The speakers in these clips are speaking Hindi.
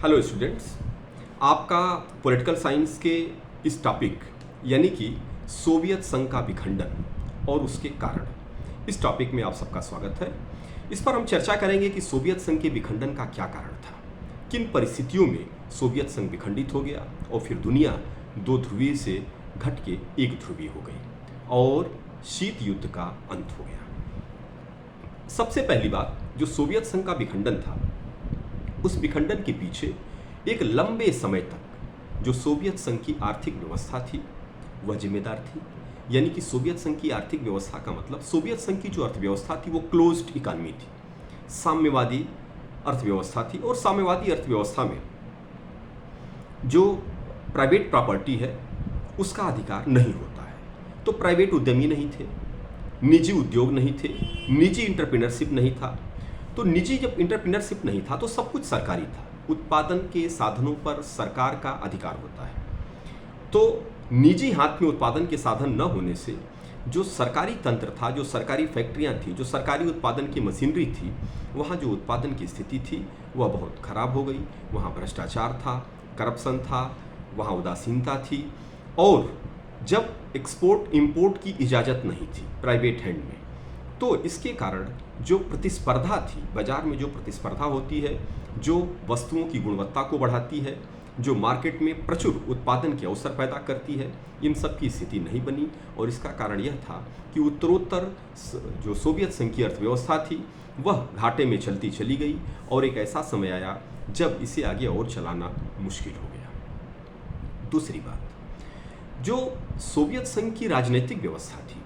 हेलो स्टूडेंट्स, आपका पॉलिटिकल साइंस के इस टॉपिक यानी कि सोवियत संघ का विखंडन और उसके कारण, इस टॉपिक में आप सबका स्वागत है। इस पर हम चर्चा करेंगे कि सोवियत संघ के विखंडन का क्या कारण था, किन परिस्थितियों में सोवियत संघ विखंडित हो गया और फिर दुनिया दो ध्रुवीय से घट के एक ध्रुवीय हो गई और शीत युद्ध का अंत हो गया। सबसे पहली बात, जो सोवियत संघ का विखंडन था, उस विखंडन के पीछे एक लंबे समय तक जो सोवियत संघ की आर्थिक व्यवस्था थी वह जिम्मेदार थी। यानी कि सोवियत संघ की आर्थिक व्यवस्था का मतलब, सोवियत संघ की जो अर्थव्यवस्था थी वो क्लोज्ड इकॉनमी थी, साम्यवादी अर्थव्यवस्था थी। और साम्यवादी अर्थव्यवस्था में जो प्राइवेट प्रॉपर्टी है उसका अधिकार नहीं होता है। तो प्राइवेट उद्यमी नहीं थे, निजी उद्योग नहीं थे, निजी इंटरप्रेन्योरशिप नहीं था। तो निजी जब इंटरप्रेन्योरशिप नहीं था तो सब कुछ सरकारी था। उत्पादन के साधनों पर सरकार का अधिकार होता है। तो निजी हाथ में उत्पादन के साधन न होने से जो सरकारी तंत्र था, जो सरकारी फैक्ट्रियां थी, जो सरकारी उत्पादन की मशीनरी थी, वहाँ जो उत्पादन की स्थिति थी वह बहुत खराब हो गई। वहाँ भ्रष्टाचार था, करप्शन था, वहाँ उदासीनता थी। और जब एक्सपोर्ट इंपोर्ट की इजाज़त नहीं थी प्राइवेट हैंड में, तो इसके कारण जो प्रतिस्पर्धा थी, बाजार में जो प्रतिस्पर्धा होती है, जो वस्तुओं की गुणवत्ता को बढ़ाती है, जो मार्केट में प्रचुर उत्पादन के अवसर पैदा करती है, इन सब की स्थिति नहीं बनी। और इसका कारण यह था कि उत्तरोत्तर जो सोवियत संघ की अर्थव्यवस्था थी वह घाटे में चलती चली गई और एक ऐसा समय आया जब इसे आगे और चलाना मुश्किल हो गया। दूसरी बात, जो सोवियत संघ की राजनीतिक व्यवस्था थी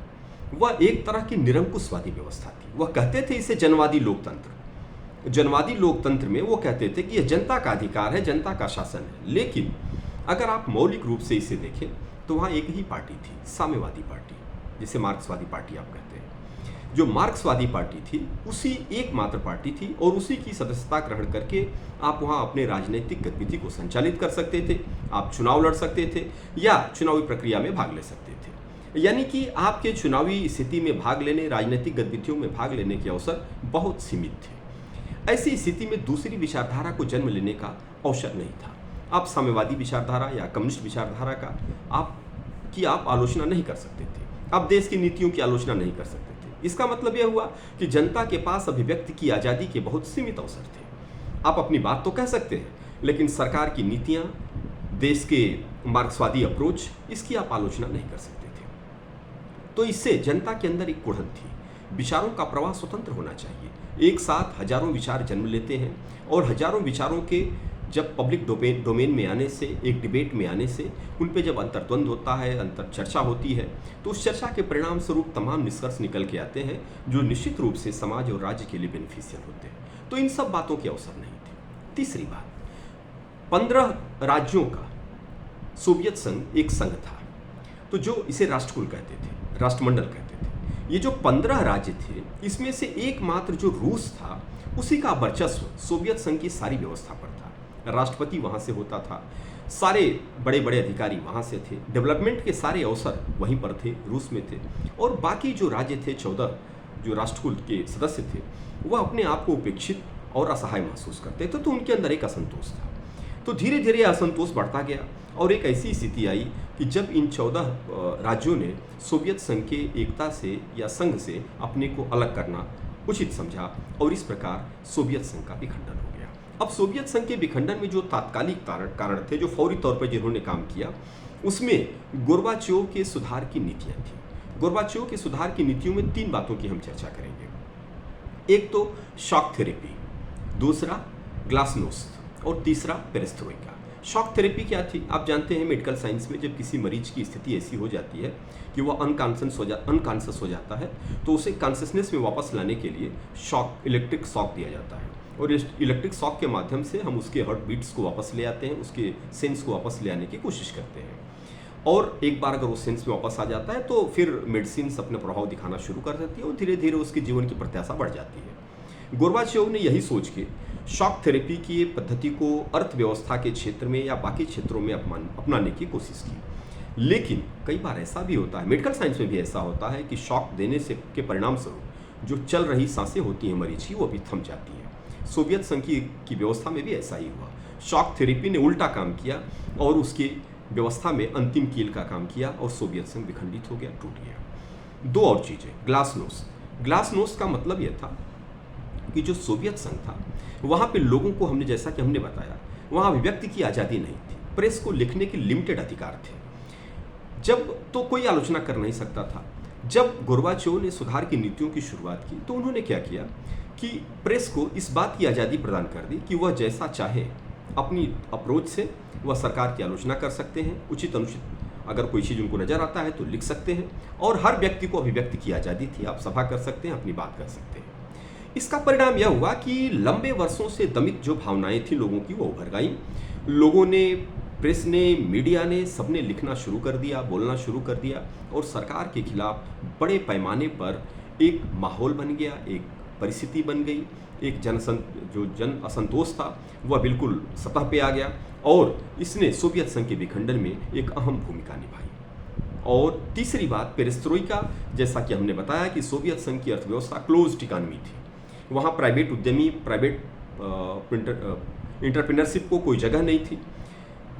वह एक तरह की निरंकुशवादी व्यवस्था थी। वह कहते थे इसे जनवादी लोकतंत्र। जनवादी लोकतंत्र में वो कहते थे कि यह जनता का अधिकार है, जनता का शासन है। लेकिन अगर आप मौलिक रूप से इसे देखें तो वहाँ एक ही पार्टी थी, साम्यवादी पार्टी, जिसे मार्क्सवादी पार्टी आप कहते हैं। जो मार्क्सवादी पार्टी थी उसी एकमात्र पार्टी थी और उसी की सदस्यता ग्रहण करके आप वहाँ अपने राजनीतिक गतिविधि को संचालित कर सकते थे, आप चुनाव लड़ सकते थे या चुनावी प्रक्रिया में भाग ले सकते थे। यानी कि आपके चुनावी स्थिति में भाग लेने, राजनीतिक गतिविधियों में भाग लेने के अवसर बहुत सीमित थे। ऐसी स्थिति में दूसरी विचारधारा को जन्म लेने का अवसर नहीं था। आप साम्यवादी विचारधारा या कम्युनिस्ट विचारधारा का आप आलोचना नहीं कर सकते थे, आप देश की नीतियों की आलोचना नहीं कर सकते थे। इसका मतलब यह हुआ कि जनता के पास अभिव्यक्ति की आज़ादी के बहुत सीमित अवसर थे। आप अपनी बात तो कह सकते हैं, लेकिन सरकार की नीतियाँ, देश के मार्क्सवादी अप्रोच, इसकी आप आलोचना नहीं कर सकते थे। तो इससे जनता के अंदर एक कुढ़न थी, विचारों का प्रवाह स्वतंत्र होना चाहिए। एक साथ हजारों विचार जन्म लेते हैं और हजारों विचारों के जब पब्लिक डोमेन में आने से, एक डिबेट में आने से, उन पे जब अंतर्द्वंद होता है, अंतर चर्चा होती है, तो उस चर्चा के परिणाम स्वरूप तमाम निष्कर्ष निकल के आते हैं जो निश्चित रूप से समाज और राज्य के लिए बेनिफिशियल होते हैं। तो इन सब बातों के अवसर नहीं थे। तीसरी बात, 15 राज्यों का सोवियत संघ एक संघ था, तो जो इसे राष्ट्रकुल कहते थे, राष्ट्रमंडल कहते थे। ये जो 15 राज्य थे, इसमें से एकमात्र जो रूस था उसी का वर्चस्व सोवियत संघ की सारी व्यवस्था पर था। राष्ट्रपति वहाँ से होता था, सारे बड़े बड़े अधिकारी वहाँ से थे, डेवलपमेंट के सारे अवसर वहीं पर थे, रूस में थे। और बाकी जो राज्य थे, 14 जो राष्ट्रकुल के सदस्य थे, वह अपने आप को उपेक्षित और असहाय महसूस करते थे। तो उनके अंदर एक असंतोष था। तो धीरे धीरे असंतोष बढ़ता गया और एक ऐसी स्थिति आई कि जब इन 14 राज्यों ने सोवियत संघ के एकता से या संघ से अपने को अलग करना उचित समझा और इस प्रकार सोवियत संघ का विखंडन हो गया। अब सोवियत संघ के विखंडन में जो तात्कालिक कारण थे, जो फौरी तौर पर जिन्होंने काम किया, उसमें गोर्बाचेव के सुधार की नीतियाँ थी। गोर्बाचेव के सुधार की नीतियों में 3 बातों की हम चर्चा करेंगे। एक तो शॉक थेरेपी, दूसरा ग्लासनोस्त और तीसरा पेरेस्ट्रोइका। शॉक थेरेपी क्या थी? आप जानते हैं मेडिकल साइंस में जब किसी मरीज की स्थिति ऐसी हो जाती है कि वह अनकॉन्शियस हो जाता है, तो उसे कॉन्शियसनेस में वापस लाने के लिए इलेक्ट्रिक शॉक दिया जाता है। और इस इलेक्ट्रिक शॉक के माध्यम से हम उसके हार्ट बीट्स को वापस ले आते हैं, उसके सेंस को वापस ले आने की कोशिश करते हैं। और एक बार अगर वो सेंस में वापस आ जाता है तो फिर मेडिसिन अपने प्रभाव दिखाना शुरू कर देती है और धीरे धीरे उसके जीवन की प्रत्याशा बढ़ जाती है। गोर्बाचेव ने यही सोच के शॉक थेरेपी की पद्धति को अर्थव्यवस्था के क्षेत्र में या बाकी क्षेत्रों में अपनाने की कोशिश की। लेकिन कई बार ऐसा भी होता है, मेडिकल साइंस में भी ऐसा होता है कि शॉक देने से के परिणाम स्वरूप जो चल रही सांसें होती हैं मरीज की, वो भी थम जाती हैं। सोवियत संघ की व्यवस्था में भी ऐसा ही हुआ। शॉक थेरेपी ने उल्टा काम किया और उसकी व्यवस्था में अंतिम कील का काम किया और सोवियत संघ विखंडित हो गया, टूट गया। दो और चीज़ें, ग्लासनोस्ट का मतलब यह था कि जो सोवियत संघ था वहाँ पे लोगों को जैसा कि हमने बताया, वहाँ अभिव्यक्ति की आज़ादी नहीं थी, प्रेस को लिखने के लिमिटेड अधिकार थे। जब तो कोई आलोचना कर नहीं सकता था। जब गोर्बाचोव ने सुधार की नीतियों की शुरुआत की तो उन्होंने क्या किया कि प्रेस को इस बात की आज़ादी प्रदान कर दी कि वह जैसा चाहे अपनी अप्रोच से वह सरकार की आलोचना कर सकते हैं, उचित अनुचित अगर कोई चीज़ उनको नज़र आता है तो लिख सकते हैं, और हर व्यक्ति को अभिव्यक्ति की आज़ादी थी, आप सभा कर सकते हैं, अपनी बात कर सकते हैं। इसका परिणाम यह हुआ कि लंबे वर्षों से दमित जो भावनाएं थी लोगों की वो उभर गई। लोगों ने, प्रेस ने, मीडिया ने, सबने लिखना शुरू कर दिया, बोलना शुरू कर दिया और सरकार के खिलाफ बड़े पैमाने पर एक माहौल बन गया, एक परिस्थिति बन गई, एक जन असंतोष था वह बिल्कुल सतह पे आ गया और इसने सोवियत संघ के विखंडन में एक अहम भूमिका निभाई। और तीसरी बात, पेरेस्ट्रोइका, जैसा कि हमने बताया कि सोवियत संघ की अर्थव्यवस्था क्लोज्ड इकॉनमी थी, वहाँ प्राइवेट उद्यमी, प्राइवेट एंटरप्रेन्योरशिप को कोई जगह नहीं थी।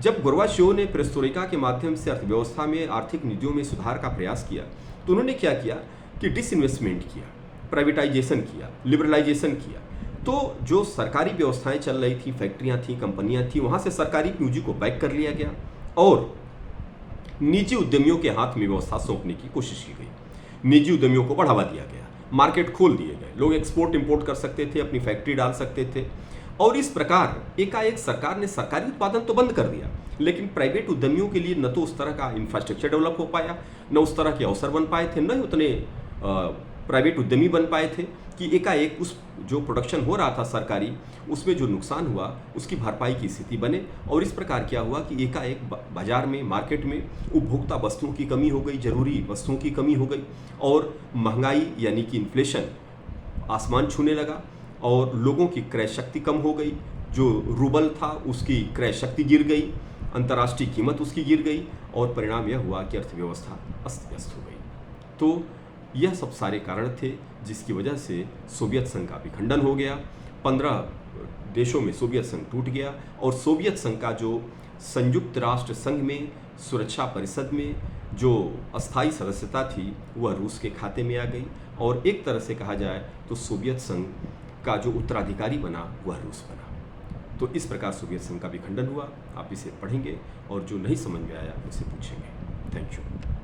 जब गोर्बाचोव ने पेरेस्ट्रोइका के माध्यम से अर्थव्यवस्था में आर्थिक नीतियों में सुधार का प्रयास किया तो उन्होंने क्या किया कि डिसइन्वेस्टमेंट किया, प्राइवेटाइजेशन किया, लिबरलाइजेशन किया। तो जो सरकारी व्यवस्थाएं चल रही थी, फैक्ट्रियां थी, कंपनियां थी, वहाँ से सरकारी पूंजी को बैक कर लिया गया और निजी उद्यमियों के हाथ में व्यवस्था सौंपने की कोशिश की गई। निजी उद्यमियों को बढ़ावा दिया गया, मार्केट खोल दिए गए, लोग एक्सपोर्ट इंपोर्ट कर सकते थे, अपनी फैक्ट्री डाल सकते थे और इस प्रकार एकाएक सरकार ने सरकारी उत्पादन तो बंद कर दिया, लेकिन प्राइवेट उद्यमियों के लिए न तो उस तरह का इंफ्रास्ट्रक्चर डेवलप हो पाया, न उस तरह के अवसर बन पाए थे, न उतने प्राइवेट उद्यमी बन पाए थे कि एकाएक उस जो प्रोडक्शन हो रहा था सरकारी, उसमें जो नुकसान हुआ उसकी भरपाई की स्थिति बने। और इस प्रकार क्या हुआ कि एकाएक बाजार में, मार्केट में उपभोक्ता वस्तुओं की कमी हो गई, जरूरी वस्तुओं की कमी हो गई और महंगाई यानी कि इन्फ्लेशन आसमान छूने लगा और लोगों की क्रय शक्ति कम हो गई। जो रूबल था उसकी क्रय शक्ति गिर गई, अंतर्राष्ट्रीय कीमत उसकी गिर गई और परिणाम यह हुआ कि अर्थव्यवस्था अस्त व्यस्त हो गई। तो यह सब सारे कारण थे जिसकी वजह से सोवियत संघ का विखंडन हो गया। 15 देशों में सोवियत संघ टूट गया और सोवियत संघ का जो संयुक्त राष्ट्र संघ में, सुरक्षा परिषद में जो अस्थायी सदस्यता थी वह रूस के खाते में आ गई और एक तरह से कहा जाए तो सोवियत संघ का जो उत्तराधिकारी बना वह रूस बना। तो इस प्रकार सोवियत संघ का विखंडन हुआ। आप इसे पढ़ेंगे और जो नहीं समझ में आया उसे पूछेंगे। Thank you.